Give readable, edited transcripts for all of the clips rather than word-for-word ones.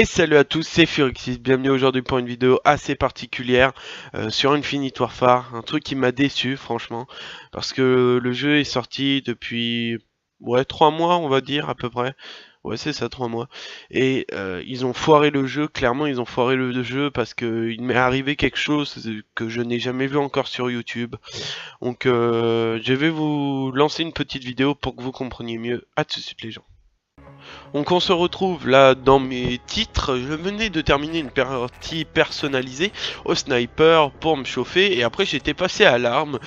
Et salut à tous, c'est Furixis, bienvenue aujourd'hui pour une vidéo assez particulière sur Infinite Warfare, un truc qui m'a déçu franchement, parce que le jeu est sorti depuis 3 mois on va dire à peu près, ouais c'est ça 3 mois, et ils ont foiré le jeu, clairement ils ont foiré le jeu parce que il m'est arrivé quelque chose que je n'ai jamais vu encore sur YouTube, donc je vais vous lancer une petite vidéo pour que vous compreniez mieux, à tout de suite les gens. Donc on se retrouve là dans mes titres, je venais de terminer une partie personnalisée au sniper pour me chauffer et après j'étais passé à l'arme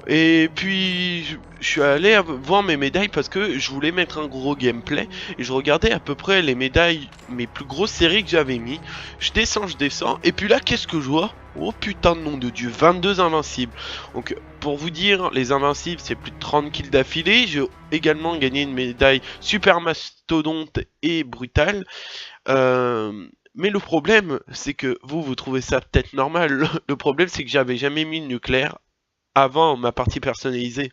et puis je suis allé voir mes médailles parce que je voulais mettre un gros gameplay et je regardais à peu près les médailles, mes plus grosses séries que j'avais mis. Je descends et puis là qu'est-ce que je vois? Oh putain de nom de Dieu, 22 invincibles. Donc pour vous dire, les invincibles c'est plus de 30 kills d'affilée. J'ai également gagné une médaille super mastodonte et brutale. Mais le problème c'est que vous trouvez ça peut-être normal. Le problème c'est que j'avais jamais mis le nucléaire avant ma partie personnalisée.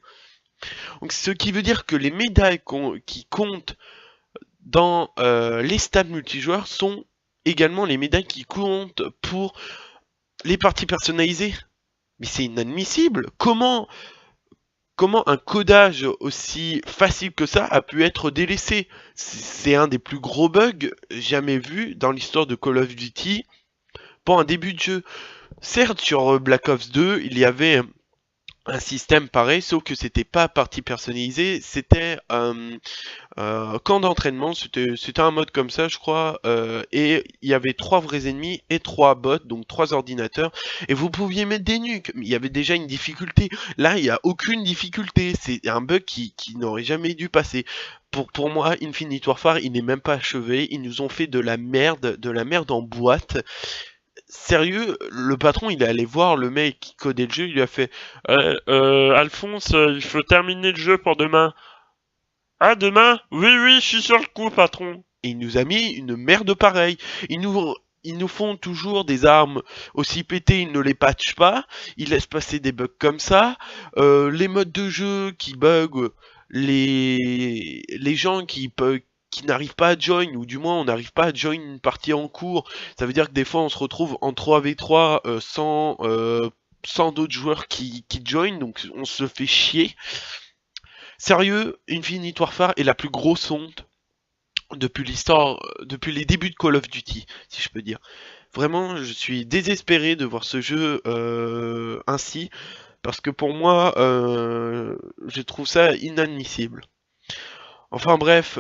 Donc ce qui veut dire que les médailles qui comptent dans les stats multijoueurs sont également les médailles qui comptent pour les parties personnalisées. Mais c'est inadmissible. Comment un codage aussi facile que ça a pu être délaissé? C'est un des plus gros bugs jamais vus dans l'histoire de Call of Duty pour un début de jeu. Certes, sur Black Ops 2, il y avait un système pareil, sauf que c'était pas partie personnalisée, c'était camp d'entraînement, c'était un mode comme ça je crois, et il y avait 3 vrais ennemis et 3 bots, donc 3 ordinateurs, et vous pouviez mettre des nukes, il y avait déjà une difficulté, là il n'y a aucune difficulté, c'est un bug qui n'aurait jamais dû passer. Pour moi, Infinite Warfare, il n'est même pas achevé, ils nous ont fait de la merde en boîte. Sérieux, le patron il est allé voir le mec qui codait le jeu, il lui a fait Alphonse, il faut terminer le jeu pour demain. Ah, demain? Oui, oui, je suis sur le coup, patron. Et il nous a mis une merde pareille. Ils nous font toujours des armes aussi pétées, ils ne les patchent pas, ils laissent passer des bugs comme ça, les modes de jeu qui bug, les gens qui n'arrivent pas à join, ou du moins on n'arrive pas à join une partie en cours, ça veut dire que des fois on se retrouve en 3v3 sans d'autres joueurs qui join, donc on se fait chier. Sérieux, Infinite Warfare est la plus grosse honte depuis l'histoire, depuis les débuts de Call of Duty, si je peux dire. Vraiment, je suis désespéré de voir ce jeu ainsi, parce que pour moi, je trouve ça inadmissible. Enfin bref,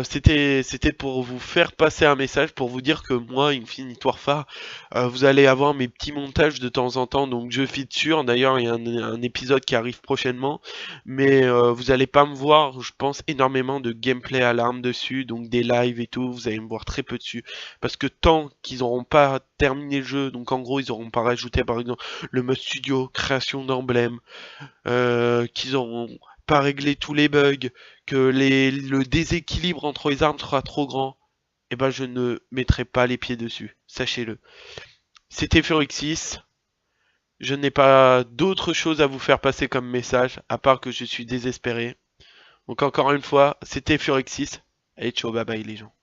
c'était pour vous faire passer un message, pour vous dire que moi, Infinite Warfare, vous allez avoir mes petits montages de temps en temps, donc je feature, d'ailleurs il y a un épisode qui arrive prochainement, mais vous allez pas me voir, je pense, énormément de gameplay à l'arme dessus, donc des lives et tout, vous allez me voir très peu dessus, parce que tant qu'ils n'auront pas terminé le jeu, donc en gros ils n'auront pas rajouté par exemple le mode studio, création d'emblèmes, qu'ils auront pas réglé tous les bugs, que le déséquilibre entre les armes sera trop grand, et ben je ne mettrai pas les pieds dessus, sachez-le. C'était Furixis, je n'ai pas d'autre chose à vous faire passer comme message, à part que je suis désespéré. Donc encore une fois, c'était Furixis, et ciao bye bye les gens.